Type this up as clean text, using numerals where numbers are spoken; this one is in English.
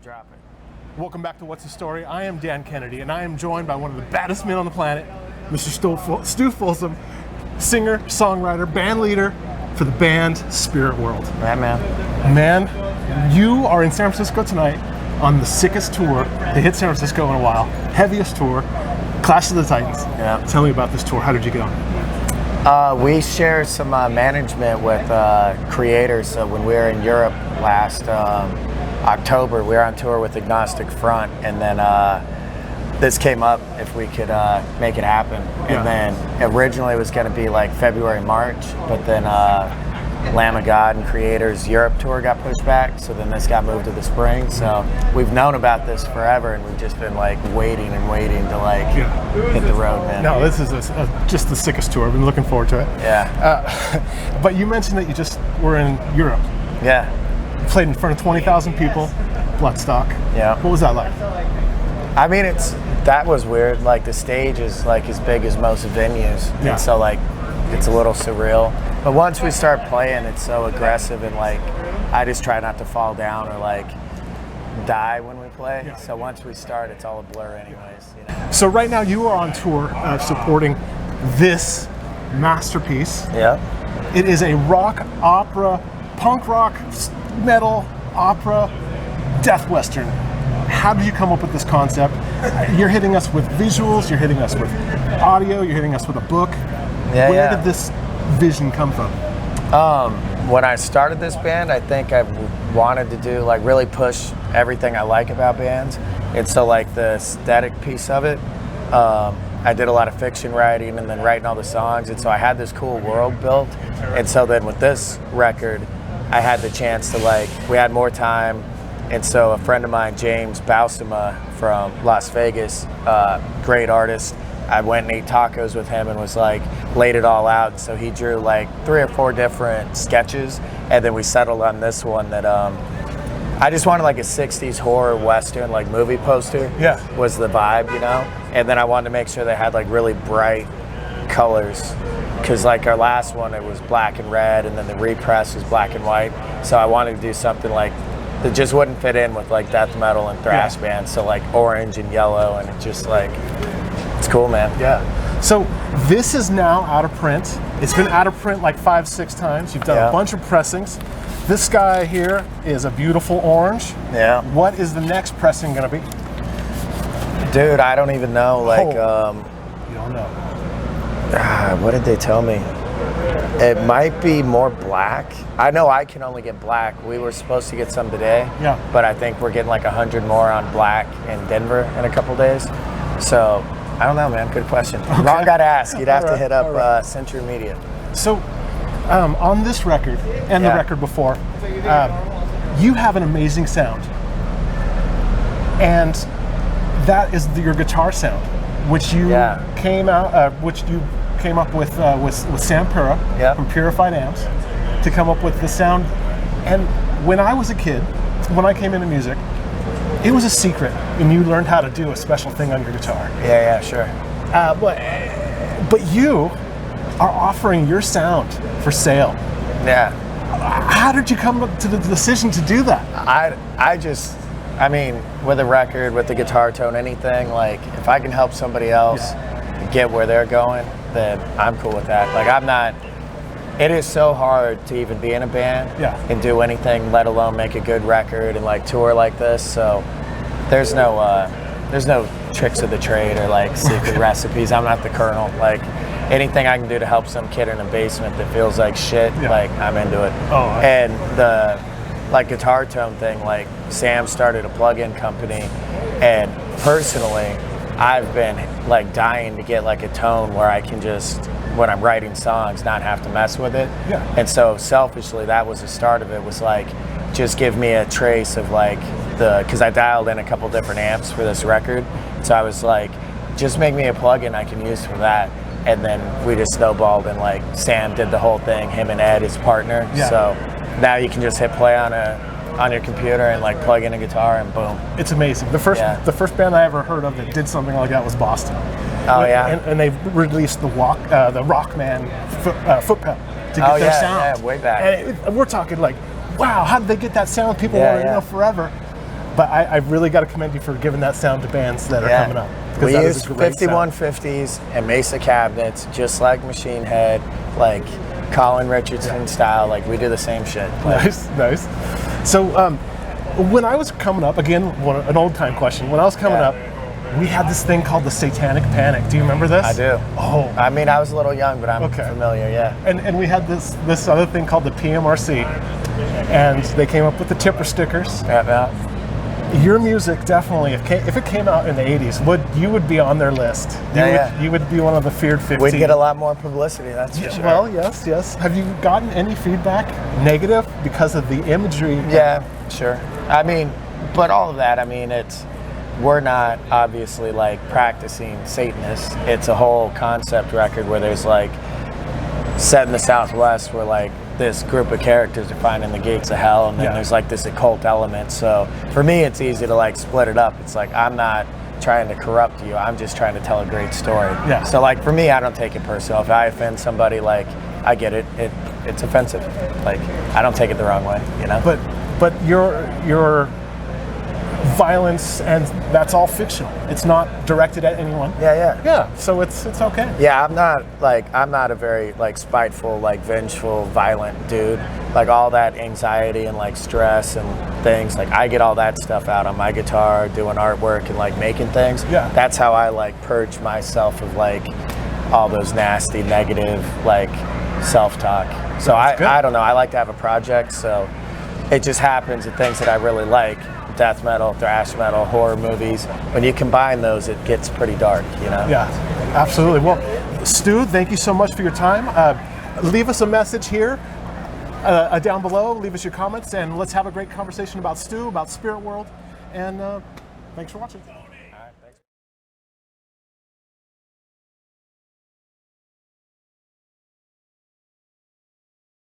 Drop it. Welcome back to What's the Story. I am Dan Kennedy, and I am joined by one of the baddest men on the planet, Mr. Stu Folsom, singer, songwriter, band leader for the band Spiritworld. Yeah, man. Man, you are in San Francisco tonight on the sickest tour. They hit San Francisco in a while. Heaviest tour, Clash of the Titans. Yeah. Tell me about this tour. How did you go? We shared some management with Kreator. So when we were in Europe last October, we were on tour with Agnostic Front, and then this came up if we could make it happen. And then originally it was going to be like February, March, but then Lamb of God and Kreator's Europe tour got pushed back, so then this got moved to the spring. So we've known about this forever, and we've just been like waiting and waiting to like hit the road, man. No, this is just the sickest tour. I've been looking forward to it. Yeah. But you mentioned that you just were in Europe. Yeah. Played in front of 20,000 people, Bloodstock. Yeah. What was that like? I mean, that was weird. Like the stage is like as big as most venues, and so like it's a little surreal. But once we start playing, it's so aggressive, and like I just try not to fall down or like die when we play. Yeah. So once we start, it's all a blur anyways. You know? So right now you are on tour supporting this masterpiece. Yeah. It is a rock opera, punk rock, metal opera, Deathwestern. How did you come up with this concept? You're hitting us with visuals, you're hitting us with audio, you're hitting us with a book. Where did this vision come from? When I started this band, I think I wanted to do like really push everything I like about bands. And so like the aesthetic piece of it, I did a lot of fiction writing and then writing all the songs. And so I had this cool world built. And so then with this record, I had the chance to like, we had more time. And so a friend of mine, James Balsama from Las Vegas, great artist, I went and ate tacos with him and was like, laid it all out. So he drew like 3 or 4 different sketches, and then we settled on this one that I just wanted like a 60s horror western like movie poster. Yeah. Was the vibe, you know? And then I wanted to make sure they had like really bright colors, because like our last one, it was black and red, and then the repress was black and white. So I wanted to do something like that just wouldn't fit in with like death metal and thrash bands. So like orange and yellow, and it just like, it's cool, man. Yeah. So this is now out of print. It's been out of print like 5-6 times. You've done a bunch of pressings. This guy here is a beautiful orange. Yeah. What is the next pressing gonna be? Dude, I don't even know. Like, you don't know. what did they tell me? It might be more black. I know I can only get black. We were supposed to get some today. Yeah. But I think we're getting like 100 more on black in Denver in a couple days. So I don't know, man. Good question. Okay. Wrong guy to ask. You'd have to hit up Century Media. So on this record and the record before, you have an amazing sound, and that is your guitar sound, which you came up with Sam Pura from Purified Amps to come up with the sound. And when I was a kid, when I came into music, it was a secret, and you learned how to do a special thing on your guitar. Yeah, sure. But you are offering your sound for sale. Yeah. How did you come to the decision to do that? I mean, with a record, with the guitar tone, anything, like if I can help somebody else get where they're going, then I'm cool with that. Like it is so hard to even be in a band and do anything, let alone make a good record and like tour like this. So there's no tricks of the trade or like secret recipes. I'm not the Colonel. Like anything I can do to help some kid in a basement that feels like shit, like I'm into it. And the like guitar tone thing, like Sam started a plug-in company, and personally, I've been like dying to get like a tone where I can just, when I'm writing songs, not have to mess with it. Yeah. And so selfishly, that was the start of it, was like, just give me a trace of like because I dialed in a couple different amps for this record. So I was like, just make me a plugin I can use for that. And then we just snowballed, and like Sam did the whole thing, him and Ed, his partner. Yeah. So now you can just hit play on your computer and like plug in a guitar and boom. It's amazing. The first band I ever heard of that did something like that was Boston. Oh yeah. And they released the Rockman foot pedal to get their sound. Yeah, way back. And we're talking like, wow, how did they get that sound? People wanted to know forever. But I really got to commend you for giving that sound to bands that are coming up. We use 5150s and Mesa cabinets, just like Machine Head, like Colin Richardson style. Like we do the same shit. Like, nice. So when I was coming up, again, an old time question. When I was coming up, we had this thing called the Satanic Panic. Do you remember this? I do. Oh, I mean, I was a little young, but I'm familiar. Yeah. And we had this other thing called the PMRC, and they came up with the tipper stickers. Yeah. Your music definitely, if it came out in the 80s, you would be on their list. You would be one of the feared 50. We'd get a lot more publicity, that's for sure. Well, yes. Have you gotten any feedback negative because of the imagery? Yeah, sure. I mean, but all of that, I mean, we're not obviously like practicing Satanists. It's a whole concept record where there's like, set in the Southwest where like this group of characters are finding the gates of hell, and then there's like this occult element. So for me, it's easy to like split it up. It's like, I'm not trying to corrupt you, I'm just trying to tell a great story. Yeah. So like for me, I don't take it personal. If I offend somebody, like I get it. It's offensive. Like I don't take it the wrong way, you know. But your violence, and that's all fictional. It's not directed at anyone. Yeah. So it's okay. Yeah, I'm not a very like spiteful, like vengeful, violent dude. Like all that anxiety and like stress and things, like I get all that stuff out on my guitar, doing artwork and like making things. Yeah. That's how I like purge myself of like all those nasty, negative like self-talk. So I don't know. I like to have a project, so it just happens that things that I really like. Death metal, thrash metal, horror movies. When you combine those, it gets pretty dark, you know? Yeah, absolutely. Well, Stu, thank you so much for your time. Leave us a message here down below. Leave us your comments, and let's have a great conversation about Stu, about Spiritworld, and thanks for watching.